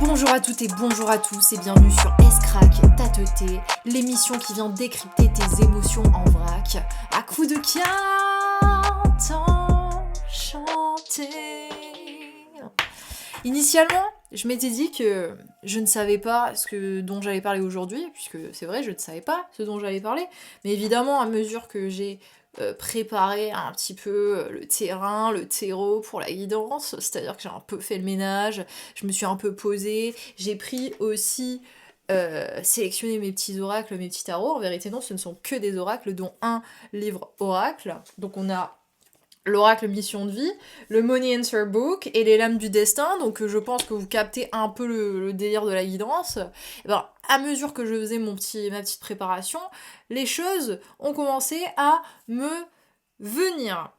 Bonjour à toutes et bonjour à tous et bienvenue sur S-Crack Tateté, l'émission qui vient décrypter tes émotions en vrac à coups de quinte chanté. Initialement, je m'étais dit que je ne savais pas dont j'allais parler aujourd'hui, puisque c'est vrai, je ne savais pas ce dont j'allais parler, mais évidemment, à mesure que j'ai préparé un petit peu le terrain, le terreau pour la guidance, c'est-à-dire que j'ai un peu fait le ménage, je me suis un peu posée, j'ai pris aussi sélectionné mes petits oracles, mes petits tarots. En vérité non, ce ne sont que des oracles, dont un livre oracle. Donc on a l'oracle mission de vie, le Money Answer Book et les lames du destin, donc je pense que vous captez un peu le délire de la guidance. Et ben, à mesure que je faisais ma petite préparation, les choses ont commencé à me venir.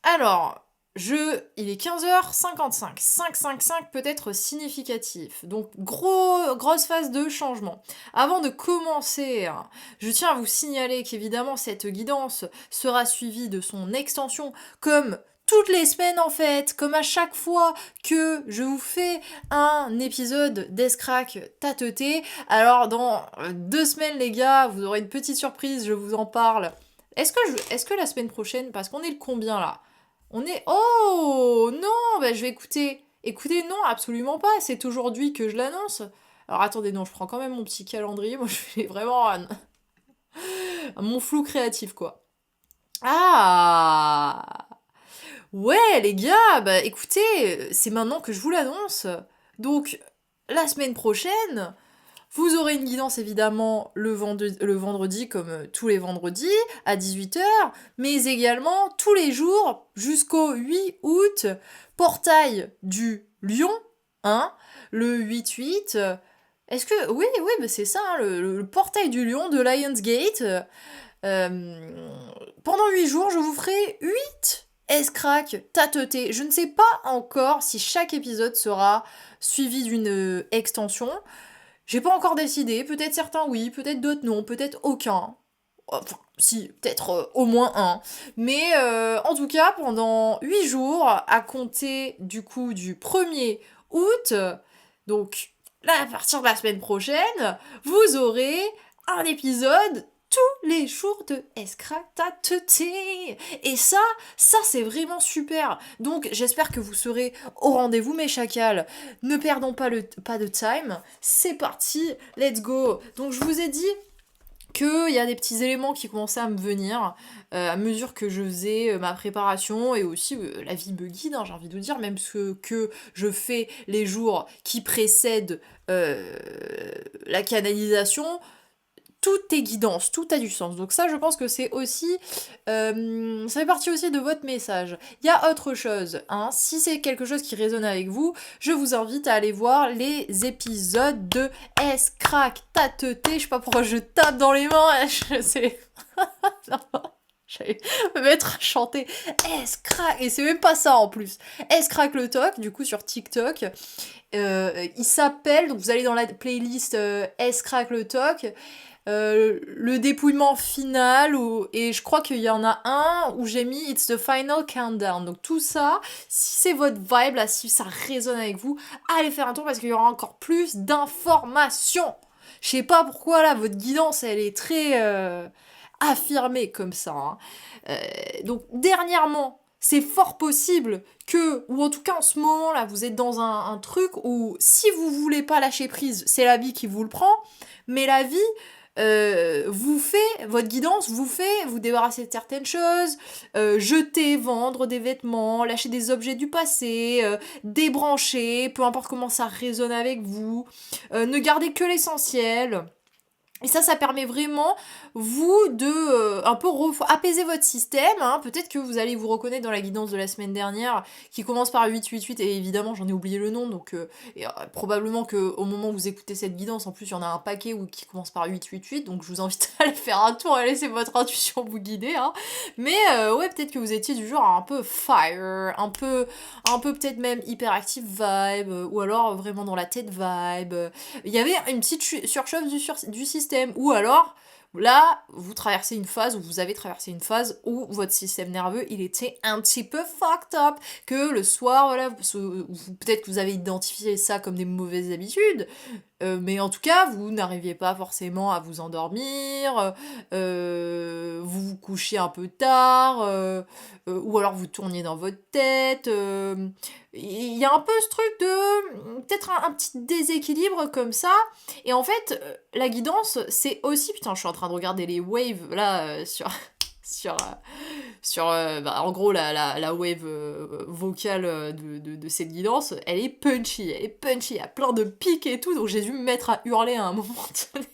Alors, il est 15h55, 555 peut être significatif, donc grosse phase de changement. Avant de commencer, je tiens à vous signaler qu'évidemment cette guidance sera suivie de son extension comme toutes les semaines en fait, comme à chaque fois que je vous fais un épisode d'Escrack Tateté. Alors dans 2 semaines les gars, vous aurez une petite surprise, je vous en parle. Est-ce que la semaine prochaine, parce qu'on est le combien là ? On est... Oh non, bah je vais écouter. Écoutez, non, absolument pas, c'est aujourd'hui que je l'annonce. Alors attendez, non, je prends quand même mon petit calendrier, moi je fais vraiment mon flou créatif quoi. Ah ouais les gars, bah écoutez, c'est maintenant que je vous l'annonce. Donc, la semaine prochaine, vous aurez une guidance évidemment le vendredi comme tous les vendredis à 18h, mais également tous les jours jusqu'au 8 août, portail du Lion, hein, le 8-8. Est-ce que... Oui, bah c'est ça, hein, le portail du Lion de Lionsgate. Pendant 8 jours, je vous ferai 8 S-Crack Tateté. Je ne sais pas encore si chaque épisode sera suivi d'une extension. J'ai pas encore décidé, peut-être certains oui, peut-être d'autres non, peut-être aucun. Enfin, si, peut-être au moins un. Mais en tout cas, pendant 8 jours, à compter du coup du 1er août, donc là, à partir de la semaine prochaine, vous aurez un épisode tous les jours de S-Crack Tateté. Et ça c'est vraiment super. Donc j'espère que vous serez au rendez-vous mes chacals. Ne perdons pas de time. C'est parti, let's go. Donc je vous ai dit qu'il y a des petits éléments qui commençaient à me venir à mesure que je faisais ma préparation et aussi la vie me guide, hein, j'ai envie de vous dire, même ce que je fais les jours qui précèdent la canalisation. Tout est guidance, tout a du sens. Donc ça, je pense que c'est aussi... ça fait partie aussi de votre message. Il y a autre chose, hein. Si c'est quelque chose qui résonne avec vous, je vous invite à aller voir les épisodes de S-Crack Tateté. Je sais pas pourquoi je tape dans les mains, je sais... non. J'allais me mettre à chanter S-Crack, et c'est même pas ça en plus. S-Crack le Talk, du coup sur TikTok. Il s'appelle, donc vous allez dans la playlist S-Crack le Talk, le dépouillement final, et je crois qu'il y en a un où j'ai mis It's the Final Countdown. Donc tout ça, si c'est votre vibe, là, si ça résonne avec vous, allez faire un tour parce qu'il y aura encore plus d'informations. Je sais pas pourquoi là, votre guidance, elle est très affirmée comme ça. Hein. Donc dernièrement, c'est fort possible que, ou en tout cas en ce moment là, vous êtes dans un truc où si vous voulez pas lâcher prise, c'est la vie qui vous le prend, mais la vie votre guidance vous fait vous débarrasser de certaines choses, jeter, vendre des vêtements, lâcher des objets du passé, débrancher, peu importe comment ça résonne avec vous, ne gardez que l'essentiel. Et ça permet vraiment, vous, de un peu apaiser votre système. Hein. Peut-être que vous allez vous reconnaître dans la guidance de la semaine dernière, qui commence par 888, et évidemment, j'en ai oublié le nom, donc probablement qu'au moment où vous écoutez cette guidance, en plus, il y en a un paquet qui commence par 888, donc je vous invite à aller faire un tour et laisser votre intuition vous guider. Hein. Mais ouais, peut-être que vous étiez du genre un peu fire, un peu peut-être même hyperactive vibe, ou alors vraiment dans la tête vibe. Il y avait une petite surchauffe du système, ou alors Là, vous traversez une phase, ou vous avez traversé une phase où votre système nerveux, il était un petit peu fucked up, que le soir, voilà, peut-être que vous avez identifié ça comme des mauvaises habitudes, mais en tout cas, vous n'arriviez pas forcément à vous endormir, vous vous couchiez un peu tard, ou alors vous tourniez dans votre tête. Il y a un peu ce truc de peut-être un petit déséquilibre comme ça. Et en fait, la guidance, c'est aussi... Putain, je suis en train de regarder les waves là sur, en gros, la wave vocale de cette guidance, elle est punchy, il y a plein de pics et tout, donc j'ai dû me mettre à hurler à un moment donné.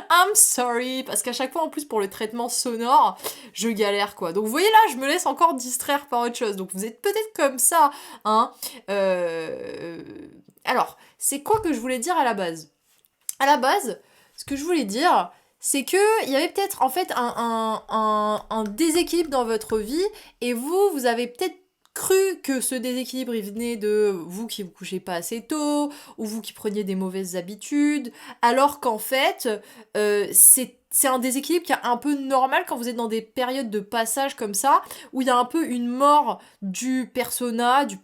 I'm sorry, parce qu'à chaque fois, en plus, pour le traitement sonore, je galère, quoi. Donc, vous voyez, là, je me laisse encore distraire par autre chose. Donc, vous êtes peut-être comme ça, hein. Alors, c'est quoi que je voulais dire à la base? À la base, ce que je voulais dire, c'est que il y avait peut-être en fait un déséquilibre dans votre vie et vous avez peut-être cru que ce déséquilibre il venait de vous qui vous couchez pas assez tôt ou vous qui preniez des mauvaises habitudes, alors qu'en fait c'est un déséquilibre qui est un peu normal quand vous êtes dans des périodes de passage comme ça, où il y a un peu une mort du personnage,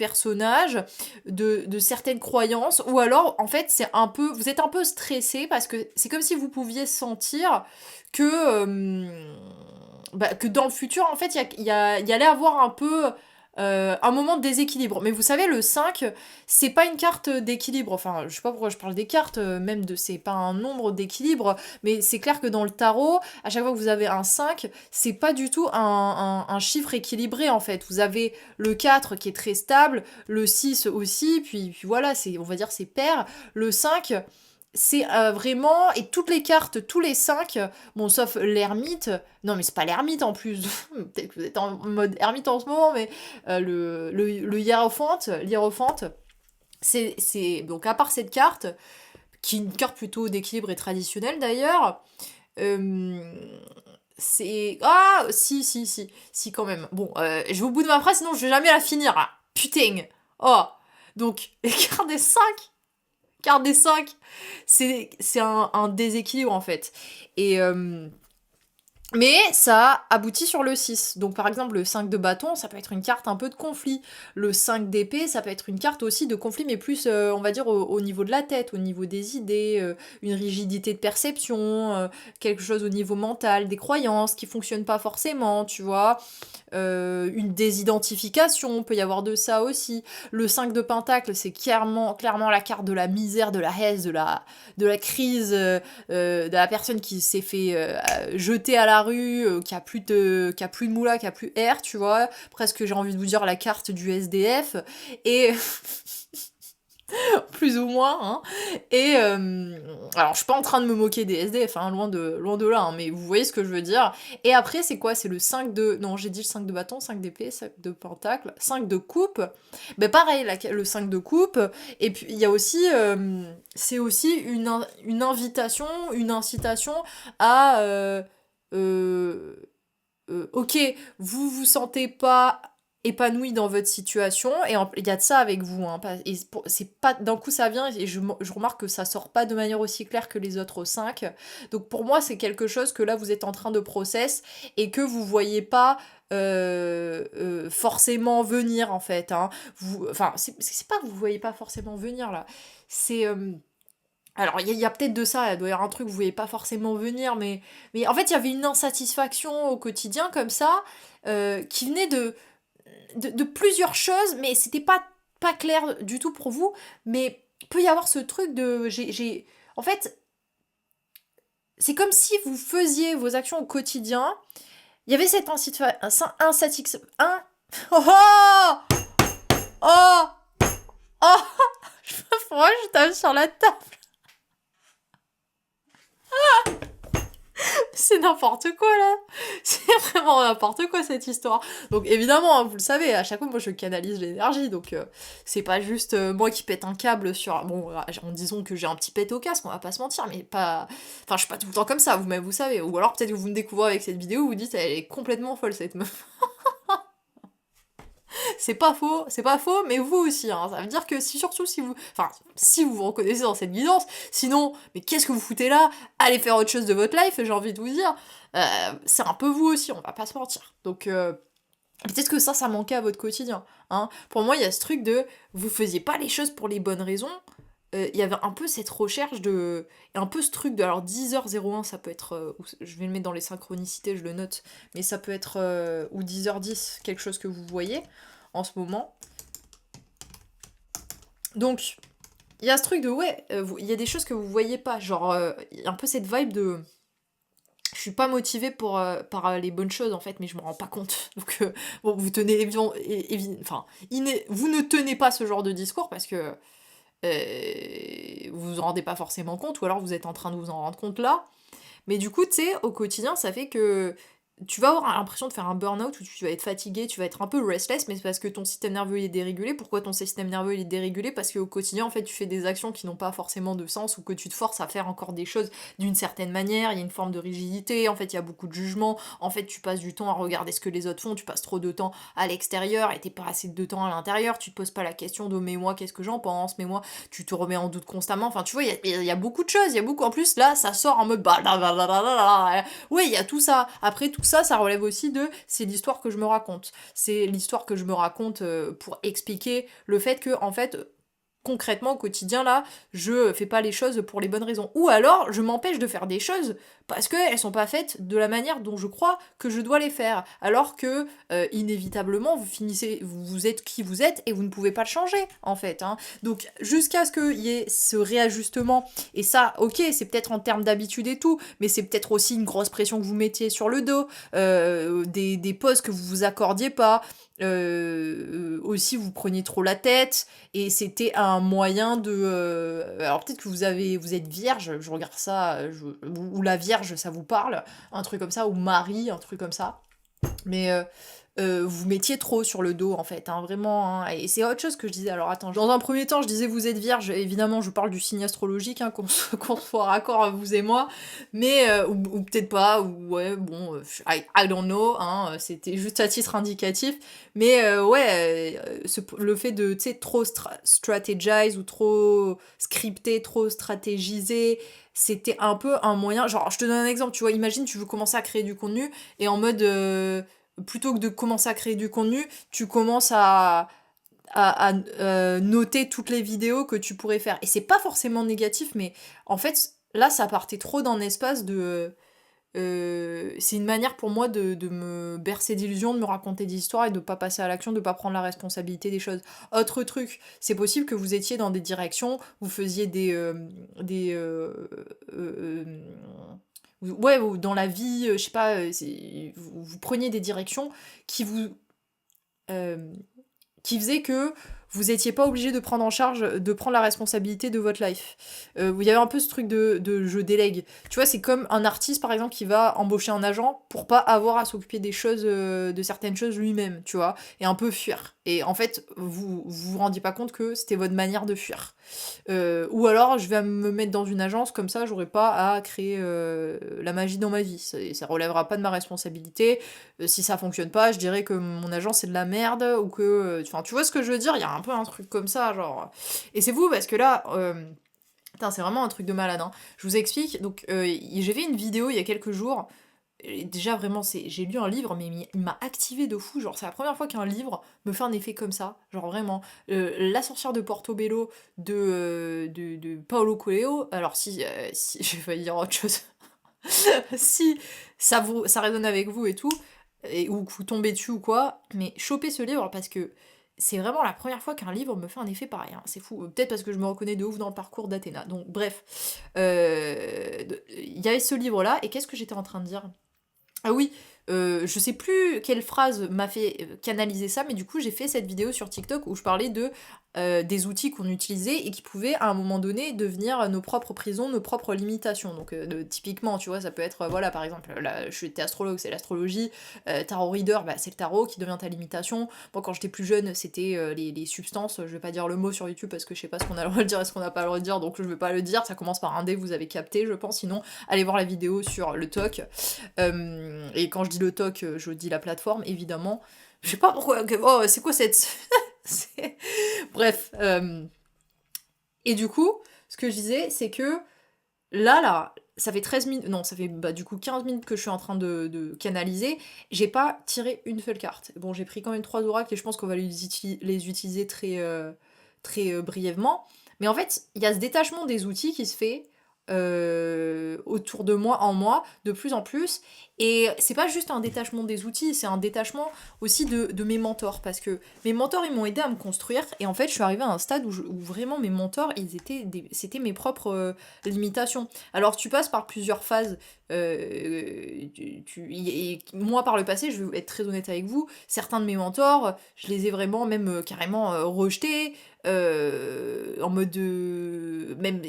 de certaines croyances, ou alors en fait c'est un peu, vous êtes un peu stressé parce que c'est comme si vous pouviez sentir que, que dans le futur en fait il y allait avoir un peu un moment de déséquilibre. Mais vous savez, le 5, c'est pas une carte d'équilibre. Enfin, je sais pas pourquoi je parle des cartes, même de c'est pas un nombre d'équilibre, mais c'est clair que dans le tarot, à chaque fois que vous avez un 5, c'est pas du tout un chiffre équilibré en fait. Vous avez le 4 qui est très stable, le 6 aussi, puis voilà, on va dire c'est pair. Le 5, c'est vraiment, et toutes les cartes, tous les 5, bon sauf l'ermite, non mais c'est pas l'ermite en plus, peut-être que vous êtes en mode ermite en ce moment, mais le hiérophante, donc à part cette carte, qui est une carte plutôt d'équilibre et traditionnelle d'ailleurs, euh, c'est... Ah, si quand même. Bon, je vais au bout de ma phrase, sinon je vais jamais la finir, ah, putain. Oh, donc, les cartes des 5, carte des 5, c'est un déséquilibre en fait. Et mais ça aboutit sur le 6. Donc par exemple le 5 de bâton, ça peut être une carte un peu de conflit. Le 5 d'épée, ça peut être une carte aussi de conflit, mais plus on va dire au niveau de la tête, au niveau des idées, une rigidité de perception, quelque chose au niveau mental, des croyances qui fonctionnent pas forcément, tu vois. Une désidentification, peut y avoir de ça aussi. Le 5 de pentacle, c'est clairement la carte de la misère, de la haine, de la crise, de la personne qui s'est fait jeter à la rue, qui a plus de moula, qui a plus air, tu vois. Presque, j'ai envie de vous dire, la carte du SDF. Et... plus ou moins, hein. Et alors je suis pas en train de me moquer des SDF, hein, loin de là, hein, mais vous voyez ce que je veux dire. Et après c'est quoi? C'est le 5 de... Non, j'ai dit le 5 de bâton, 5 d'épée, 5 de pentacle, 5 de coupe. Ben pareil, le 5 de coupe. Et puis il y a aussi... c'est aussi une invitation, une incitation à... ok, vous vous sentez pas épanoui dans votre situation, et il y a de ça avec vous, hein, et c'est pas d'un coup ça vient, et je remarque que ça sort pas de manière aussi claire que les autres 5. Donc pour moi c'est quelque chose que là vous êtes en train de process et que vous voyez pas forcément venir en fait, hein. Enfin c'est pas que vous voyez pas forcément venir là, c'est alors, il y a peut-être de ça, il doit y avoir un truc que vous voyez pas forcément venir, mais en fait, il y avait une insatisfaction au quotidien comme ça, qui venait de plusieurs choses, mais c'était pas clair du tout pour vous, mais peut y avoir ce truc de... En fait, c'est comme si vous faisiez vos actions au quotidien, il y avait cette insatisfaction... Oh oh oh oh Moi, je tape sur la table. C'est n'importe quoi là. C'est vraiment n'importe quoi cette histoire. Donc évidemment, hein, vous le savez, à chaque fois moi je canalise l'énergie, donc c'est pas juste moi qui pète un câble sur... Bon, en disant que j'ai un petit pet au casque, on va pas se mentir, mais pas... Enfin, je suis pas tout le temps comme ça, vous-même vous savez. Ou alors peut-être que vous me découvrez avec cette vidéo, vous dites elle est complètement folle cette meuf. c'est pas faux, mais vous aussi, hein. Ça veut dire que surtout si vous... Enfin, si vous vous reconnaissez dans cette guidance, sinon, mais qu'est-ce que vous foutez là? Allez faire autre chose de votre life, j'ai envie de vous dire. C'est un peu vous aussi, on va pas se mentir. Donc, peut-être que ça manquait à votre quotidien, hein. Pour moi, il y a ce truc de... Vous faisiez pas les choses pour les bonnes raisons. Il y avait un peu cette recherche de... Et un peu ce truc de... Alors 10h01, ça peut être... je vais le mettre dans les synchronicités, je le note. Mais ça peut être... ou 10h10, quelque chose que vous voyez en ce moment. Donc, il y a ce truc de... Ouais, il y a des choses que vous voyez pas. Genre, il y a un peu cette vibe de... Je suis pas motivée par les bonnes choses en fait, mais je me rends pas compte. Donc, bon, vous tenez enfin, vous ne tenez pas ce genre de discours parce que vous vous en rendez pas forcément compte, ou alors vous êtes en train de vous en rendre compte là. Mais du coup, tu sais, au quotidien, ça fait que tu vas avoir l'impression de faire un burn-out où tu vas être fatigué, tu vas être un peu restless, mais c'est parce que ton système nerveux il est dérégulé. Pourquoi ton système nerveux il est dérégulé? Parce qu'au quotidien, en fait, tu fais des actions qui n'ont pas forcément de sens, ou que tu te forces à faire encore des choses d'une certaine manière, il y a une forme de rigidité, en fait, il y a beaucoup de jugement, en fait, tu passes du temps à regarder ce que les autres font, tu passes trop de temps à l'extérieur et t'es pas assez de temps à l'intérieur, tu te poses pas la question de mais moi, qu'est-ce que j'en pense, mais moi, tu te remets en doute constamment, enfin, tu vois, il y a beaucoup de choses, il y a beaucoup, en plus, là, ça sort en mode ouais, il y a tout ça. Après, tout ça, ça relève aussi de c'est l'histoire que je me raconte. C'est l'histoire que je me raconte pour expliquer le fait que, en fait, concrètement, au quotidien, là, je fais pas les choses pour les bonnes raisons. Ou alors, je m'empêche de faire des choses parce qu'elles sont pas faites de la manière dont je crois que je dois les faire. Alors que, inévitablement, vous êtes qui vous êtes et vous ne pouvez pas le changer, en fait, hein. Donc, jusqu'à ce qu'il y ait ce réajustement, et ça, ok, c'est peut-être en termes d'habitude et tout, mais c'est peut-être aussi une grosse pression que vous mettiez sur le dos, des pauses que vous vous accordiez pas, aussi vous preniez trop la tête, et c'était un moyen de... alors peut-être que vous êtes vierge, je regarde ça, ou la vierge ça vous parle, un truc comme ça, ou Marie, un truc comme ça, mais vous mettiez trop sur le dos en fait, hein, vraiment, hein. Et c'est autre chose que je disais. Alors attends, dans un premier temps je disais vous êtes vierge, évidemment je parle du signe astrologique, hein, qu'on soit raccord vous et moi, mais ou peut-être pas, ou ouais bon, I don't know, hein, c'était juste à titre indicatif, mais ouais, le fait de, tu sais, trop strategize ou trop scripter, trop stratégiser, c'était un peu un moyen, genre je te donne un exemple, tu vois, imagine tu veux commencer à créer du contenu, et en mode plutôt que de commencer à créer du contenu, tu commences à noter toutes les vidéos que tu pourrais faire. Et c'est pas forcément négatif, mais en fait, là, ça partait trop d'un espace de... c'est une manière pour moi de me bercer d'illusions, de me raconter des histoires et de pas passer à l'action, de pas prendre la responsabilité des choses. Autre truc, c'est possible que vous étiez dans des directions, vous faisiez ouais, ou dans la vie, je sais pas, vous preniez des directions qui vous euh, qui faisait que vous étiez pas obligé de prendre en charge, de prendre la responsabilité de votre life. Où il y avait un peu ce truc de je délègue. Tu vois, c'est comme un artiste par exemple qui va embaucher un agent pour pas avoir à s'occuper des choses, de certaines choses lui-même, tu vois, et un peu fuir. Et en fait, vous rendiez pas compte que c'était votre manière de fuir. Ou alors, je vais me mettre dans une agence, comme ça, j'aurai pas à créer la magie dans ma vie. Ça relèvera pas de ma responsabilité. Si ça fonctionne pas, je dirais que mon agence c'est de la merde, ou que... Enfin, tu vois ce que je veux dire? Il y a un peu un truc comme ça, genre... Et c'est fou, parce que là... putain, c'est vraiment un truc de malade, hein. Je vous explique. Donc, j'ai fait une vidéo il y a quelques jours. Et déjà, vraiment, j'ai lu un livre, mais il m'a activé de fou. Genre, c'est la première fois qu'un livre me fait un effet comme ça. Genre, vraiment. La sorcière de Portobello de Paulo Coelho. Alors, si j'ai failli dire autre chose. Si ça résonne avec vous et tout, ou que vous tombez dessus ou quoi, mais chopez ce livre parce que c'est vraiment la première fois qu'un livre me fait un effet pareil, hein. C'est fou. Peut-être parce que je me reconnais de ouf dans le parcours d'Athéna. Donc, bref. Il y avait ce livre-là, et qu'est-ce que j'étais en train de dire? Ah oui, je sais plus quelle phrase m'a fait canaliser ça, mais du coup j'ai fait cette vidéo sur TikTok où je parlais des outils qu'on utilisait et qui pouvaient à un moment donné devenir nos propres prisons, nos propres limitations. Donc typiquement, tu vois, ça peut être, voilà, par exemple, là, j'étais astrologue, c'est l'astrologie, tarot reader, bah, c'est le tarot qui devient ta limitation. Bon, quand j'étais plus jeune, c'était les substances, je vais pas dire le mot sur YouTube parce que je sais pas ce qu'on a le droit de dire et ce qu'on n'a pas le droit de dire, donc je vais pas le dire, ça commence par un D, vous avez capté, je pense, sinon allez voir la vidéo sur le TOC. Et quand je dis le TOC, je dis la plateforme, évidemment. Je sais pas pourquoi. Oh, c'est quoi cette. Bref. Et du coup, ce que je disais, c'est que là, ça fait 13 minutes, non, ça fait du coup 15 minutes que je suis en train de canaliser. J'ai pas tiré une seule carte. Bon, j'ai pris quand même 3 oracles et je pense qu'on va les utiliser très brièvement. Mais en fait, il y a ce détachement des outils qui se fait autour de moi, en moi, de plus en plus. Et c'est pas juste un détachement des outils, c'est un détachement aussi de mes mentors. Parce que mes mentors, ils m'ont aidé à me construire. Et en fait, je suis arrivée à un stade où vraiment mes mentors, c'était mes propres limitations. Alors, tu passes par plusieurs phases. Et moi, par le passé, je vais être très honnête avec vous, certains de mes mentors, je les ai vraiment, même carrément rejetés. En mode même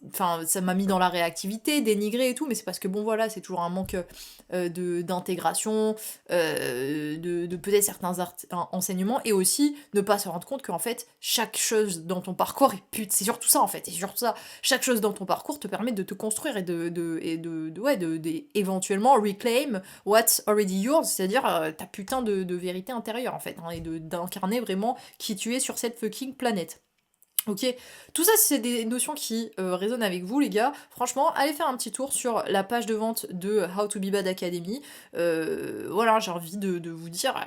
enfin ça m'a mis dans la réactivité, dénigré et tout, mais c'est parce que bon voilà, c'est toujours un manque d'intégration, de peut-être certains enseignements, et aussi ne pas se rendre compte qu'en fait chaque chose dans ton parcours, et putain c'est surtout ça en fait, et surtout ça, chaque chose dans ton parcours te permet de te construire et éventuellement reclaim what's already yours, c'est-à-dire ta putain de vérité intérieure en fait, hein, et d'incarner vraiment qui tu es sur cette fucking planète. Ok, tout ça, si c'est des notions qui résonnent avec vous, les gars, franchement, allez faire un petit tour sur la page de vente de How to Be Bad Academy. Voilà, j'ai envie de vous dire,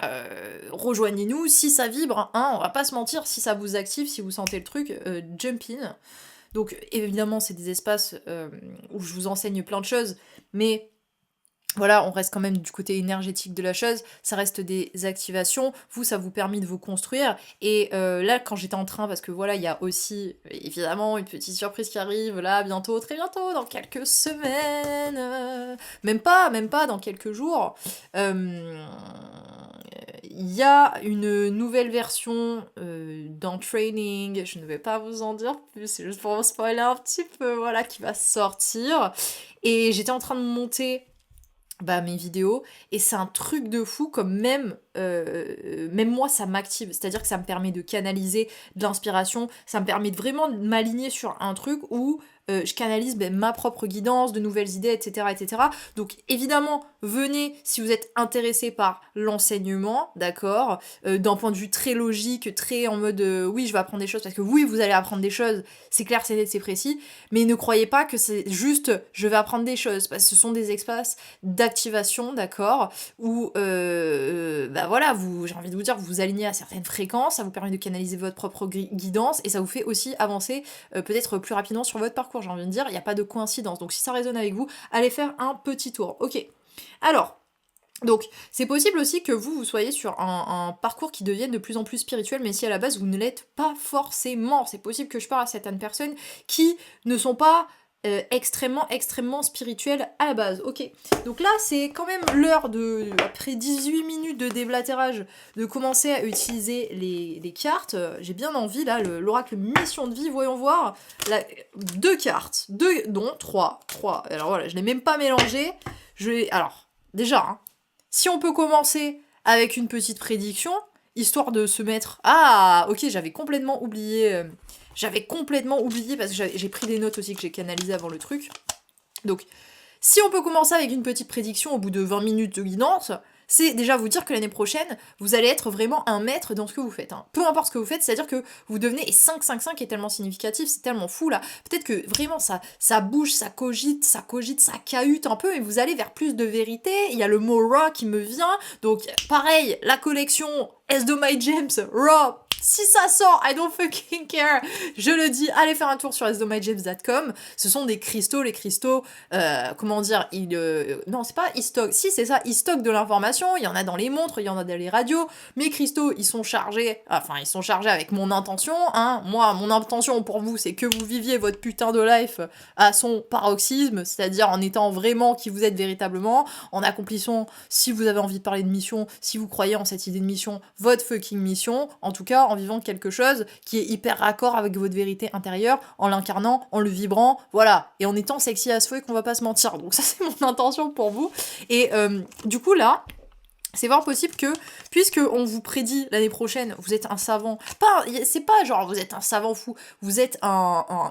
rejoignez-nous si ça vibre, hein, on va pas se mentir, si ça vous active, si vous sentez le truc, jump in. Donc, évidemment, c'est des espaces où je vous enseigne plein de choses, mais voilà, on reste quand même du côté énergétique de la chose, ça reste des activations, vous, ça vous permet de vous construire, et là, quand j'étais en train, parce que voilà, il y a aussi, évidemment, une petite surprise qui arrive, là, bientôt, très bientôt, dans quelques semaines, même pas, dans quelques jours, il y a une nouvelle version d'un training, je ne vais pas vous en dire plus, c'est juste pour vous spoiler un petit peu, voilà, qui va sortir, et j'étais en train de monter mes vidéos, et c'est un truc de fou, comme même moi ça m'active, c'est-à-dire que ça me permet de canaliser de l'inspiration, ça me permet de vraiment m'aligner sur un truc où je canalise ma propre guidance, de nouvelles idées, etc., etc. Donc évidemment, venez si vous êtes intéressé par l'enseignement, d'accord, d'un point de vue très logique, très en mode oui je vais apprendre des choses, parce que oui vous allez apprendre des choses, c'est clair, c'est net, c'est précis, mais ne croyez pas que c'est juste je vais apprendre des choses, parce que ce sont des espaces d'activation, d'accord, où voilà, j'ai envie de vous dire, vous vous alignez à certaines fréquences, ça vous permet de canaliser votre propre guidance, et ça vous fait aussi avancer peut-être plus rapidement sur votre parcours, j'ai envie de dire, il n'y a pas de coïncidence. Donc si ça résonne avec vous, allez faire un petit tour. Ok. Alors, donc, c'est possible aussi que vous soyez sur un parcours qui devienne de plus en plus spirituel, mais si à la base vous ne l'êtes pas forcément. C'est possible que je parle à certaines personnes qui ne sont pas extrêmement spirituelles à la base. Ok, donc là c'est quand même l'heure après 18 minutes de déblatérage, de commencer à utiliser les cartes. J'ai bien envie là, l'oracle mission de vie, voyons voir. Deux cartes, non, trois. Alors voilà, je l'ai même pas mélangé. Alors, déjà, hein, si on peut commencer avec une petite prédiction, histoire de se mettre... Ah, ok, j'avais complètement oublié parce que j'ai pris des notes aussi que j'ai canalisées avant le truc. Donc, si on peut commencer avec une petite prédiction au bout de 20 minutes de guidance, c'est déjà vous dire que l'année prochaine, vous allez être vraiment un maître dans ce que vous faites. Hein. Peu importe ce que vous faites, c'est-à-dire que vous devenez... Et 5-5-5 est tellement significatif, c'est tellement fou là. Peut-être que vraiment ça bouge, ça cogite, ça cahute un peu, et vous allez vers plus de vérité. Il y a le mot raw qui me vient. Donc pareil, la collection As Do My James, raw. Si ça sort, I don't fucking care. Je le dis, allez faire un tour sur asdomyjames.com. Ce sont des cristaux, les cristaux, comment dire, non, c'est pas ils stockent. Si, c'est ça, ils stockent de l'information. Il y en a dans les montres, il y en a dans les radios. Mes cristaux, ils sont chargés avec mon intention, hein. Moi, mon intention pour vous, c'est que vous viviez votre putain de life à son paroxysme, c'est-à-dire en étant vraiment qui vous êtes véritablement, en accomplissant, si vous avez envie de parler de mission, si vous croyez en cette idée de mission, votre fucking mission, en tout cas, en vivant quelque chose qui est hyper raccord avec votre vérité intérieure, en l'incarnant, en le vibrant, voilà, et en étant sexy as fuck, qu'on va pas se mentir. Donc ça, c'est mon intention pour vous. Et du coup, là, c'est fort possible que, puisque on vous prédit l'année prochaine, vous êtes un savant, c'est pas genre vous êtes un savant fou, vous êtes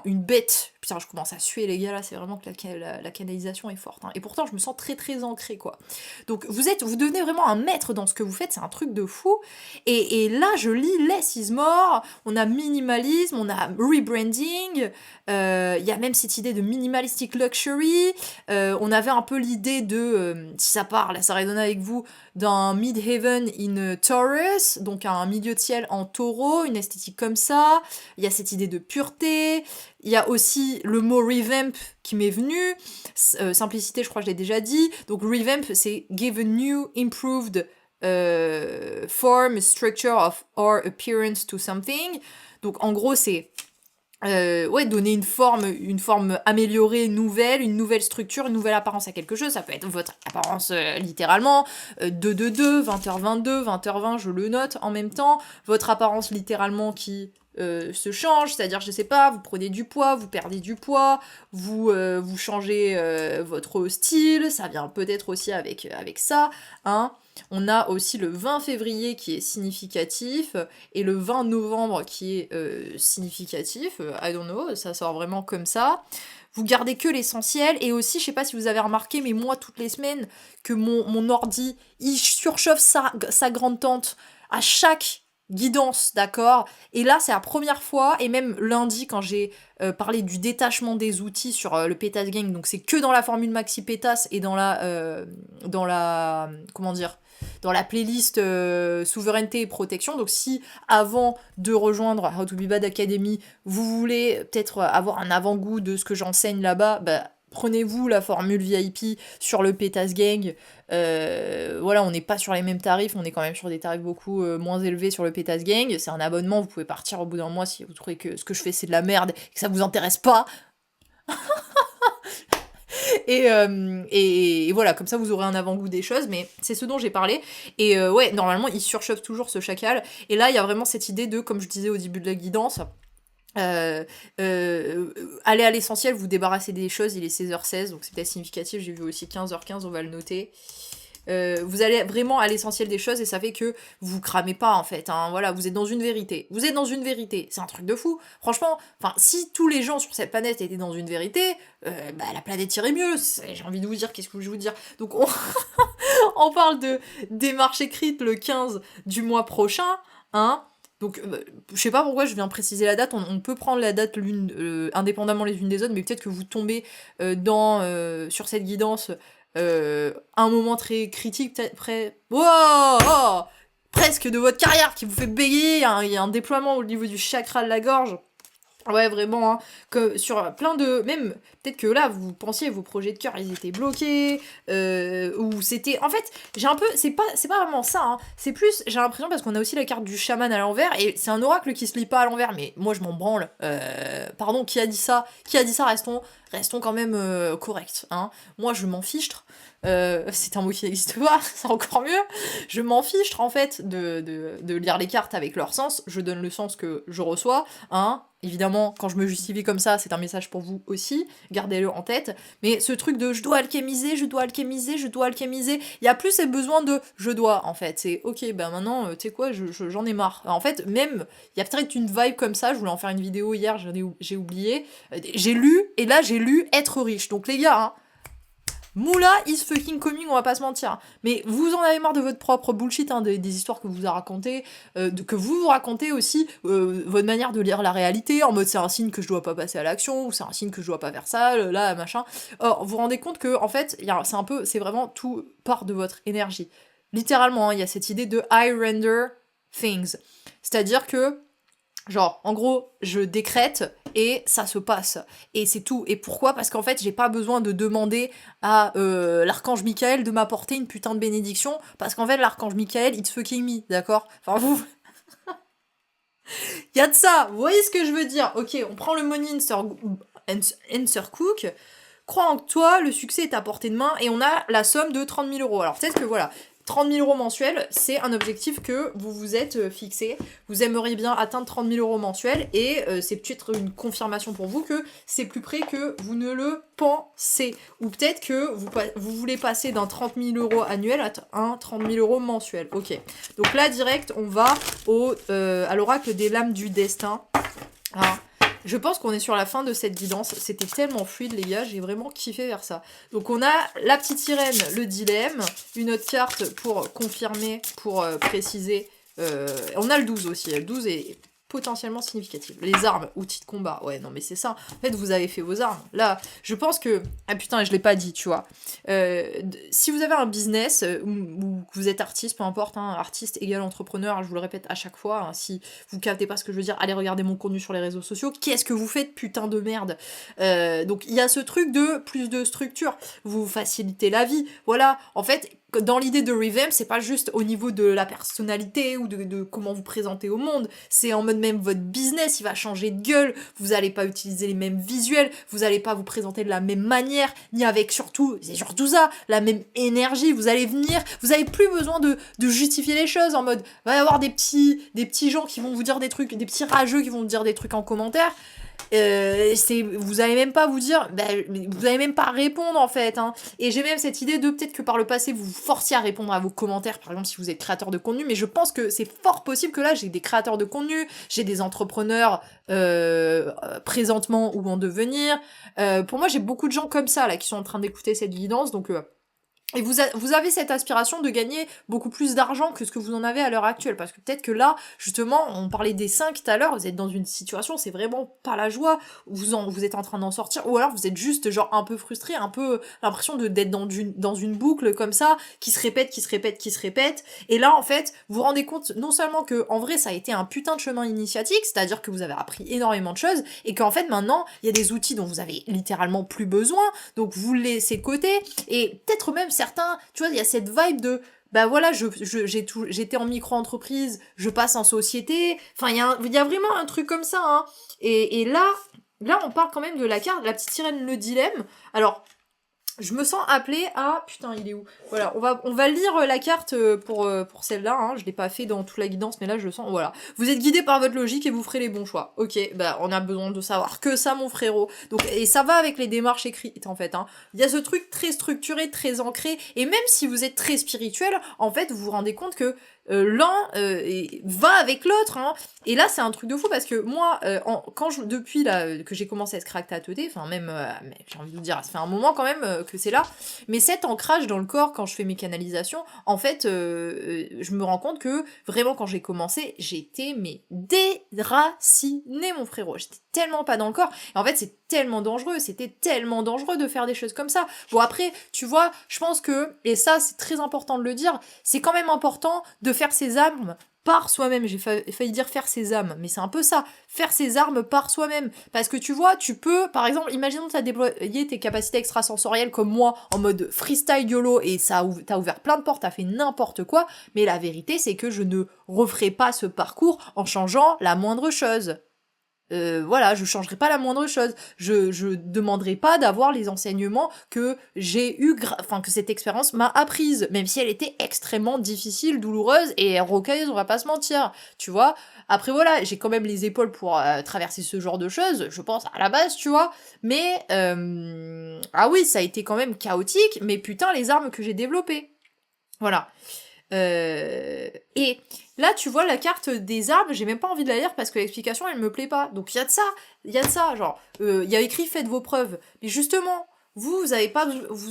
une bête putain, je commence à suer les gars là, c'est vraiment que la canalisation est forte. Hein. Et pourtant, je me sens très très ancrée quoi. Donc vous devenez vraiment un maître dans ce que vous faites, c'est un truc de fou. Et là, je lis Less is more, on a minimalisme, on a rebranding, il y a même cette idée de minimalistic luxury, on avait un peu l'idée de, si ça parle, ça résonne avec vous, d'un mid-heaven in Taurus, donc un milieu de ciel en taureau, une esthétique comme ça, il y a cette idée de pureté, il y a aussi le mot revamp qui m'est venu, simplicité je crois que je l'ai déjà dit, donc revamp c'est give a new, improved form, structure of or appearance to something, donc en gros c'est donner une forme améliorée, une nouvelle structure, une nouvelle apparence à quelque chose. Ça peut être votre apparence littéralement, 2-2-2, 20h22, 20h20, je le note en même temps. Votre apparence littéralement qui se change, c'est-à-dire, je sais pas, vous prenez du poids, vous perdez du poids, vous changez votre style, ça vient peut-être aussi avec ça, hein. On a aussi le 20 février qui est significatif et le 20 novembre qui est significatif. I don't know, ça sort vraiment comme ça. Vous gardez que l'essentiel et aussi, je sais pas si vous avez remarqué, mais moi, toutes les semaines, que mon ordi, il surchauffe sa grande tante à chaque guidance, d'accord? Et là, c'est la première fois, et même lundi, quand j'ai parlé du détachement des outils sur le Pétas Gang, donc c'est que dans la formule Maxi Pétas et dans la comment dire, dans la playlist souveraineté et protection. Donc si avant de rejoindre How to Be Bad Academy, vous voulez peut-être avoir un avant-goût de ce que j'enseigne là-bas, bah prenez-vous la formule VIP sur le Pétas Gang. Voilà, on n'est pas sur les mêmes tarifs, on est quand même sur des tarifs beaucoup moins élevés sur le Pétas Gang. C'est un abonnement, vous pouvez partir au bout d'un mois si vous trouvez que ce que je fais c'est de la merde et que ça vous intéresse pas. Et voilà, comme ça vous aurez un avant-goût des choses, mais c'est ce dont j'ai parlé. Et ouais, normalement il surchauffe toujours ce chacal. Et là il y a vraiment cette idée de, comme je disais au début de la guidance, allez à l'essentiel, vous débarrassez des choses, il est 16h16, donc c'est peut-être significatif, j'ai vu aussi 15h15, on va le noter. Vous allez vraiment à l'essentiel des choses et ça fait que vous cramez pas en fait, hein, voilà, vous êtes dans une vérité, c'est un truc de fou, franchement, enfin si tous les gens sur cette planète étaient dans une vérité, la planète irait mieux, j'ai envie de vous dire, qu'est-ce que je veux vous dire, donc on parle de démarche écrite le 15 du mois prochain, hein. Donc, je sais pas pourquoi je viens préciser la date, on peut prendre la date indépendamment les unes des autres, mais peut-être que vous tombez sur cette guidance un moment très critique, peut-être presque de votre carrière qui vous fait bégayer, il y a un déploiement au niveau du chakra de la gorge. Ouais, vraiment, hein, que sur plein de... Même, peut-être que là, vous pensiez, vos projets de cœur, ils étaient bloqués, ou c'était... En fait, j'ai un peu... C'est pas vraiment ça, hein. C'est plus, j'ai l'impression, parce qu'on a aussi la carte du chaman à l'envers, et c'est un oracle qui se lit pas à l'envers, mais moi, je m'en branle. Pardon, qui a dit ça? Restons quand même corrects, hein. Moi, je m'en fichtre. C'est un mot qui n'existe pas, c'est encore mieux. Je m'en fichtre, en fait, de lire les cartes avec leur sens. Je donne le sens que je reçois, hein. Évidemment, quand je me justifie comme ça, c'est un message pour vous aussi, gardez-le en tête. Mais ce truc de je dois alchimiser, il y a plus ce besoin de je dois, en fait. C'est ok, maintenant, tu sais quoi, j'en ai marre. En fait, même, il y a peut-être une vibe comme ça, je voulais en faire une vidéo hier, j'ai oublié. J'ai lu Être riche. Donc les gars, hein, Moula is fucking coming, on va pas se mentir. Mais vous en avez marre de votre propre bullshit, hein, des histoires que vous a racontées, que vous racontez aussi, votre manière de lire la réalité, en mode c'est un signe que je dois pas passer à l'action, ou c'est un signe que je dois pas faire ça, là, machin. Or, vous vous rendez compte que, en fait, c'est vraiment tout part de votre énergie. Littéralement, il y a cette idée de I render things. C'est-à-dire que, genre, en gros, je décrète et ça se passe. Et c'est tout. Et pourquoi? Parce qu'en fait, j'ai pas besoin de demander à l'archange Michael de m'apporter une putain de bénédiction. Parce qu'en fait, l'archange Michael, it's fucking me, d'accord? Enfin, vous... y a de ça, vous voyez ce que je veux dire? Ok, on prend le money answer cook. Crois en toi, le succès est à portée de main et on a la somme de 30 000 euros. Alors peut-être que voilà, 30 000 euros mensuels, c'est un objectif que vous vous êtes fixé. Vous aimeriez bien atteindre 30 000 euros mensuels et c'est peut-être une confirmation pour vous que c'est plus près que vous ne le pensez. Ou peut-être que vous voulez passer d'un 30 000 euros annuel à un 30 000 euros mensuel. Ok. Donc là, direct, on va à l'oracle des lames du destin. Hein. Je pense qu'on est sur la fin de cette guidance. C'était tellement fluide, les gars. J'ai vraiment kiffé vers ça. Donc, on a la petite sirène, le dilemme. Une autre carte pour confirmer, pour préciser. On a le 12 aussi. Le 12 est potentiellement significatif. Les armes, outils de combat. Ouais, non, mais c'est ça. En fait, vous avez fait vos armes. Là, je pense que... Ah putain, je l'ai pas dit, tu vois. Si vous avez un business, ou que vous êtes artiste, peu importe, hein, artiste égale entrepreneur, hein, je vous le répète à chaque fois, hein, si vous captez pas ce que je veux dire, allez regarder mon contenu sur les réseaux sociaux. Qu'est-ce que vous faites, putain de merde? Donc, il y a ce truc de plus de structure. Vous facilitez la vie. Voilà. En fait, dans l'idée de revamp, c'est pas juste au niveau de la personnalité ou de comment vous présentez au monde, c'est en mode même votre business, il va changer de gueule, vous allez pas utiliser les mêmes visuels, vous allez pas vous présenter de la même manière, ni avec c'est surtout ça, la même énergie, vous allez venir, vous avez plus besoin de justifier les choses en mode, va y avoir des petits gens qui vont vous dire des trucs, des petits rageux qui vont vous dire des trucs en commentaire, vous allez même pas vous dire, vous allez même pas répondre en fait, hein. Et j'ai même cette idée de peut-être que par le passé vous vous forciez à répondre à vos commentaires, par exemple si vous êtes créateur de contenu, mais je pense que c'est fort possible que là j'ai des créateurs de contenu, j'ai des entrepreneurs présentement ou en devenir. Pour moi j'ai beaucoup de gens comme ça là qui sont en train d'écouter cette guidance, donc et vous avez cette aspiration de gagner beaucoup plus d'argent que ce que vous en avez à l'heure actuelle. Parce que peut-être que là, justement, on parlait des 5 tout à l'heure, vous êtes dans une situation, c'est vraiment pas la joie, vous êtes en train d'en sortir, ou alors vous êtes juste genre un peu frustré, un peu l'impression d'être dans une boucle comme ça, qui se répète, qui se répète, qui se répète. Et là, en fait, vous vous rendez compte non seulement que en vrai, ça a été un putain de chemin initiatique, c'est-à-dire que vous avez appris énormément de choses, et qu'en fait, maintenant, il y a des outils dont vous avez littéralement plus besoin, donc vous les laissez de côté, et peut-être même certains, tu vois, il y a cette vibe de bah voilà, j'étais en micro-entreprise, je passe en société. Enfin, il y a vraiment un truc comme ça, hein. Et là, on parle quand même de la carte, la petite sirène, le dilemme. Alors, je me sens appelée à... Putain, il est où? Voilà, on va lire la carte pour celle-là, hein. Je l'ai pas fait dans toute la guidance, mais là, je le sens. Voilà. Vous êtes guidé par votre logique et vous ferez les bons choix. Ok, bah, on a besoin de savoir que ça, mon frérot. Donc, et ça va avec les démarches écrites, en fait, hein. Il y a ce truc très structuré, très ancré, et même si vous êtes très spirituel, en fait, vous vous rendez compte que l'un va avec l'autre, hein. Et là c'est un truc de fou parce que moi depuis là que j'ai commencé à être crack-tâteté, enfin même j'ai envie de vous dire ça fait un moment quand même que c'est là, mais cet ancrage dans le corps quand je fais mes canalisations, en fait je me rends compte que vraiment quand j'ai commencé j'étais mais déracinée, mon frérot, j'étais tellement pas dans le corps, et en fait c'était tellement dangereux de faire des choses comme ça. Bon après tu vois, je pense que, et ça c'est très important de le dire, c'est quand même important de faire ses armes par soi-même. J'ai failli dire faire ses âmes, mais c'est un peu ça. Faire ses armes par soi-même. Parce que tu vois, tu peux, par exemple, imaginons que tu as déployé tes capacités extrasensorielles comme moi, en mode freestyle YOLO, et t'as ouvert plein de portes, t'as fait n'importe quoi, mais la vérité, c'est que je ne referai pas ce parcours en changeant la moindre chose. Voilà, je changerai pas la moindre chose. Je demanderai pas d'avoir les enseignements que j'ai eu, que cette expérience m'a apprise, même si elle était extrêmement difficile, douloureuse et rocailleuse, on va pas se mentir, tu vois. Après voilà, j'ai quand même les épaules pour traverser ce genre de choses, je pense à la base, tu vois. Mais ah oui, ça a été quand même chaotique, mais putain les armes que j'ai développées. Voilà. Et là, tu vois la carte des arbres, j'ai même pas envie de la lire parce que l'explication elle me plaît pas. Donc il y a de ça, genre, il y a écrit faites vos preuves. Mais justement, vous avez pas,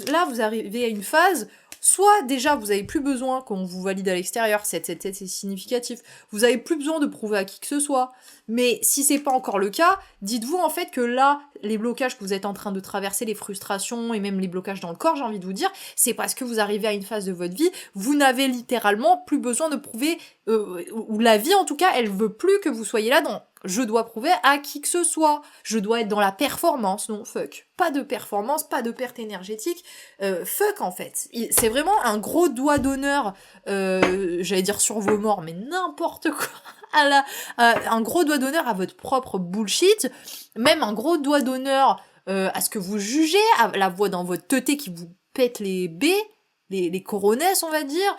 là vous arrivez à une phase, soit déjà vous avez plus besoin qu'on vous valide à l'extérieur, c'est significatif, vous avez plus besoin de prouver à qui que ce soit. Mais si c'est pas encore le cas, dites-vous en fait que là, les blocages que vous êtes en train de traverser, les frustrations et même les blocages dans le corps, j'ai envie de vous dire, c'est parce que vous arrivez à une phase de votre vie, vous n'avez littéralement plus besoin de prouver, ou la vie en tout cas, elle veut plus que vous soyez là dans je dois prouver à qui que ce soit, je dois être dans la performance, non, fuck. Pas de performance, pas de perte énergétique, fuck en fait. C'est vraiment un gros doigt d'honneur, j'allais dire sur vos morts, mais n'importe quoi. Un gros doigt d'honneur à votre propre bullshit, même un gros doigt d'honneur à ce que vous jugez, à la voix dans votre teuté qui vous pète les baies, les coronesses, on va dire,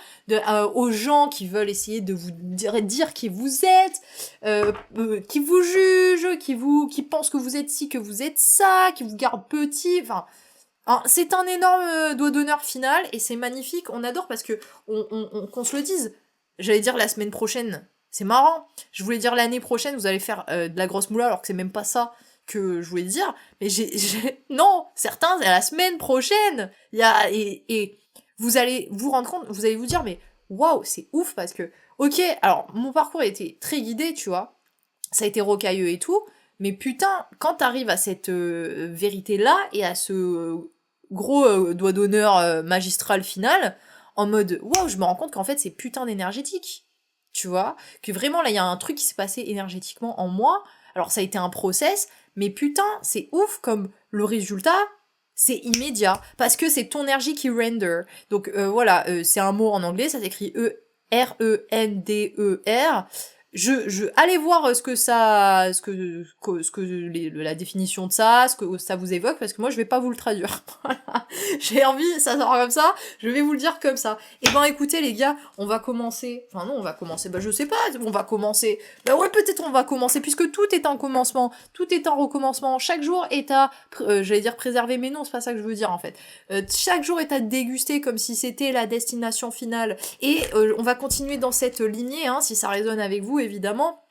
aux gens qui veulent essayer de vous dire qui vous êtes, qui vous jugent, qui pensent que vous êtes ci, que vous êtes ça, qui vous gardent petit, enfin... c'est un énorme doigt d'honneur final, et c'est magnifique, on adore parce que, qu'on se le dise, j'allais dire la semaine prochaine, C'est marrant. Je voulais dire l'année prochaine, vous allez faire de la grosse moula, alors que c'est même pas ça que je voulais dire. Mais non, certains, c'est la semaine prochaine. Et vous allez vous rendre compte, vous allez vous dire, mais waouh, c'est ouf parce que, ok, alors mon parcours a été très guidé, tu vois. Ça a été rocailleux et tout. Mais putain, quand t'arrives à cette vérité-là et à ce gros doigt d'honneur magistral final, en mode, waouh, je me rends compte qu'en fait, c'est putain d'énergétique. Tu vois, que vraiment là il y a un truc qui s'est passé énergétiquement en moi. Alors ça a été un process, mais putain, c'est ouf comme le résultat, c'est immédiat parce que c'est ton énergie qui render. Donc voilà, c'est un mot en anglais, ça s'écrit render. Allez voir la définition de ça, ce que ça vous évoque, parce que moi je vais pas vous le traduire. Voilà. J'ai envie, ça sort comme ça, je vais vous le dire comme ça. Et ben écoutez les gars, on va commencer. Enfin non, on va commencer, bah je sais pas, on va commencer. Bah ouais, peut-être on va commencer, puisque tout est un commencement, tout est un recommencement. Chaque jour est à, j'allais dire préserver, mais non, c'est pas ça que je veux dire en fait. Chaque jour est à déguster comme si c'était la destination finale. Et on va continuer dans cette lignée, hein, si ça résonne avec vous, évidemment.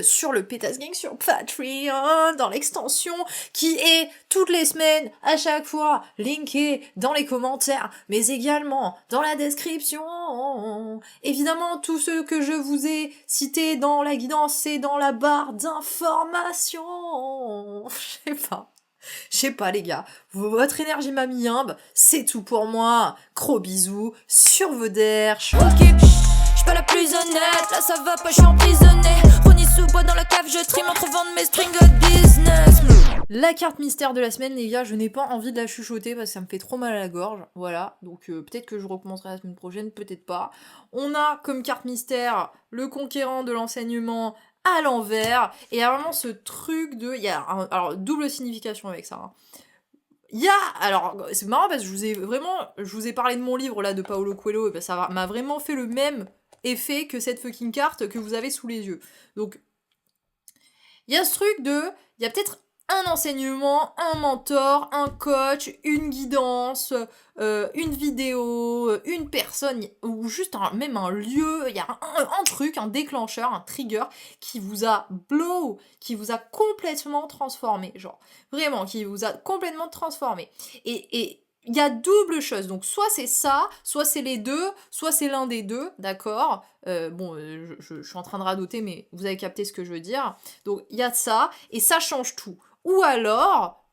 Sur le Pétasse Gang sur Patreon, dans l'extension, qui est toutes les semaines, à chaque fois, linké dans les commentaires, mais également dans la description. Évidemment, tout ce que je vous ai cité dans la guidance, c'est dans la barre d'information. Je sais pas les gars, votre énergie m'a mis humble, c'est tout pour moi. Gros bisous sur vos derches. Ok, j'suis pas la plus honnête, là ça va pas, j'suis emprisonné. Ronnie sous-bois dans la cave, je trime en trouvant de mes strings de business. La carte mystère de la semaine, les gars, je n'ai pas envie de la chuchoter parce que ça me fait trop mal à la gorge. Voilà, donc peut-être que je recommencerai la semaine prochaine, peut-être pas. On a comme carte mystère le conquérant de l'enseignement à l'envers. Et il y a vraiment ce truc de... alors, double signification avec ça. Hein. Alors, c'est marrant parce que je vous ai parlé de mon livre là de Paolo Coelho, et ben, ça m'a vraiment fait le même effet que cette fucking carte que vous avez sous les yeux. Donc, il y a ce truc de... Il y a peut-être un enseignement, un mentor, un coach, une guidance, une vidéo, une personne, ou juste même un lieu, il y a un truc, un déclencheur, un trigger qui vous a qui vous a complètement transformé, genre, vraiment, qui vous a complètement transformé. Et il y a double chose, donc soit c'est ça, soit c'est les deux, soit c'est l'un des deux, d'accord. Je suis en train de radoter, mais vous avez capté ce que je veux dire. Donc il y a ça, et ça change tout. Ou alors,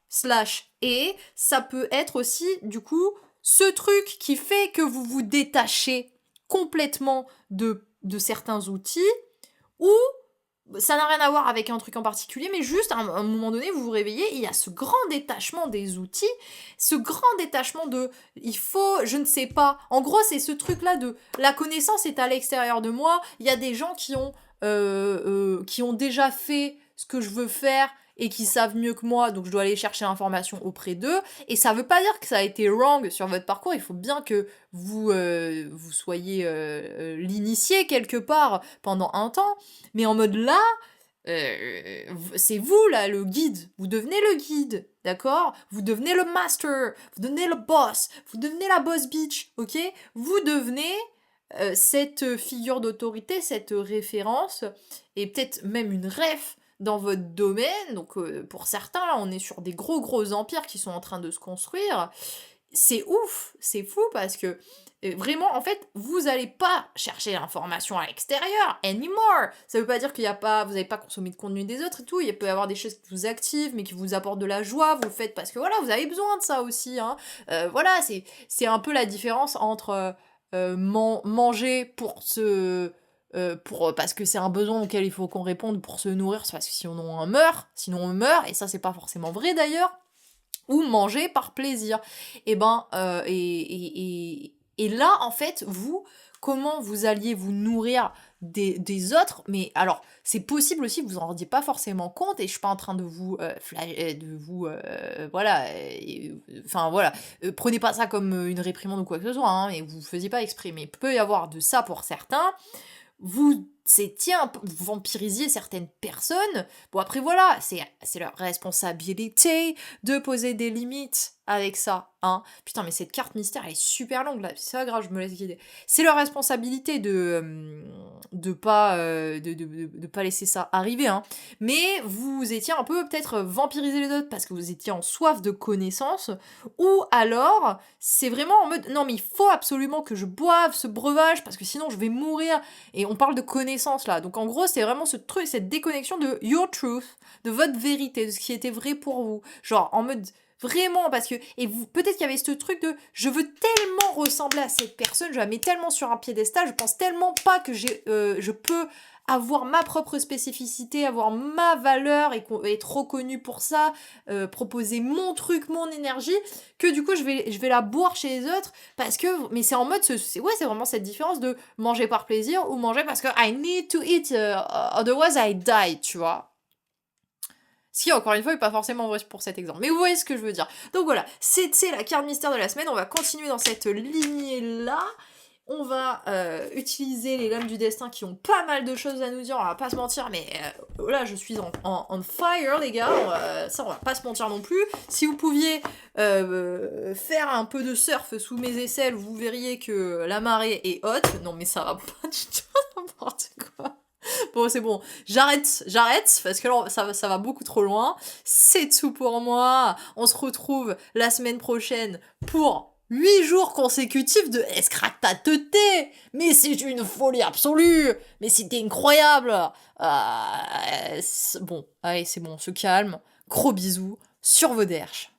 et ça peut être aussi, du coup, ce truc qui fait que vous vous détachez complètement de certains outils, ou ça n'a rien à voir avec un truc en particulier, mais juste à un moment donné, vous vous réveillez, il y a ce grand détachement des outils, ce grand détachement de il faut, je ne sais pas. En gros, c'est ce truc-là de la connaissance est à l'extérieur de moi. Il y a des gens qui ont déjà fait ce que je veux faire et qui savent mieux que moi, donc je dois aller chercher l'information auprès d'eux. Et ça veut pas dire que ça a été wrong sur votre parcours, il faut bien que vous soyez l'initié quelque part pendant un temps. Mais en mode là, c'est vous là le guide, vous devenez le guide, d'accord? Vous devenez le master, vous devenez le boss, vous devenez la boss bitch, ok? Vous devenez cette figure d'autorité, cette référence, et peut-être même une ref dans votre domaine. Donc pour certains, là, on est sur des gros empires qui sont en train de se construire. C'est ouf, c'est fou parce que vraiment, en fait, vous allez pas chercher l'information à l'extérieur anymore. Ça veut pas dire qu'il y a pas, vous n'avez pas consommé de contenu des autres et tout. Il peut y avoir des choses qui vous activent, mais qui vous apportent de la joie. Vous le faites parce que voilà, vous avez besoin de ça aussi. Hein. Voilà, c'est un peu la différence entre manger pour se parce que c'est un besoin auquel il faut qu'on réponde pour se nourrir, c'est parce que sinon on meurt, et ça c'est pas forcément vrai d'ailleurs, ou manger par plaisir. Et là en fait comment vous alliez vous nourrir des autres, mais alors c'est possible aussi que vous en rendiez pas forcément compte, et je suis pas en train de vous prenez pas ça comme une réprimande ou quoi que ce soit, hein, et vous faisiez pas exprès, mais il peut y avoir de ça pour certains. Vous étiez un peu, vous vampirisiez certaines personnes. Bon, après, voilà, c'est leur responsabilité de poser des limites avec ça, hein. Putain, mais cette carte mystère, elle est super longue, là. C'est pas grave, je me laisse guider. C'est leur responsabilité de pas laisser ça arriver, hein. Mais vous étiez un peu, peut-être, vampiriser les autres parce que vous étiez en soif de connaissances. Ou alors, c'est vraiment en mode, non, mais il faut absolument que je boive ce breuvage parce que sinon je vais mourir. Et on parle de connaissances là. Donc en gros, c'est vraiment ce truc, cette déconnexion de your truth, de votre vérité, de ce qui était vrai pour vous. Genre en mode vraiment parce que et vous peut-être qu'il y avait ce truc de je veux tellement ressembler à cette personne, je la mets tellement sur un piédestal, je pense tellement pas que je peux avoir ma propre spécificité, avoir ma valeur et être reconnue pour ça, proposer mon truc, mon énergie, que du coup je vais la boire chez les autres parce que mais c'est en mode c'est vraiment cette différence de manger par plaisir ou manger parce que I need to eat otherwise I die, tu vois. Ce qui, encore une fois, n'est pas forcément vrai pour cet exemple. Mais vous voyez ce que je veux dire. Donc voilà, c'était la carte mystère de la semaine. On va continuer dans cette lignée-là. On va utiliser les lames du destin qui ont pas mal de choses à nous dire, on va pas se mentir, mais là je suis on fire les gars, ça on va pas se mentir non plus. Si vous pouviez faire un peu de surf sous mes aisselles, vous verriez que la marée est haute. Non mais ça va pas du tout n'importe quoi. Bon, c'est bon, j'arrête, parce que là, ça va beaucoup trop loin. C'est tout pour moi. On se retrouve la semaine prochaine pour 8 jours consécutifs de Escraque ta teuté. Mais c'est une folie absolue. Mais c'était incroyable. Bon, allez, c'est bon, on se calme. Gros bisous sur vos derches.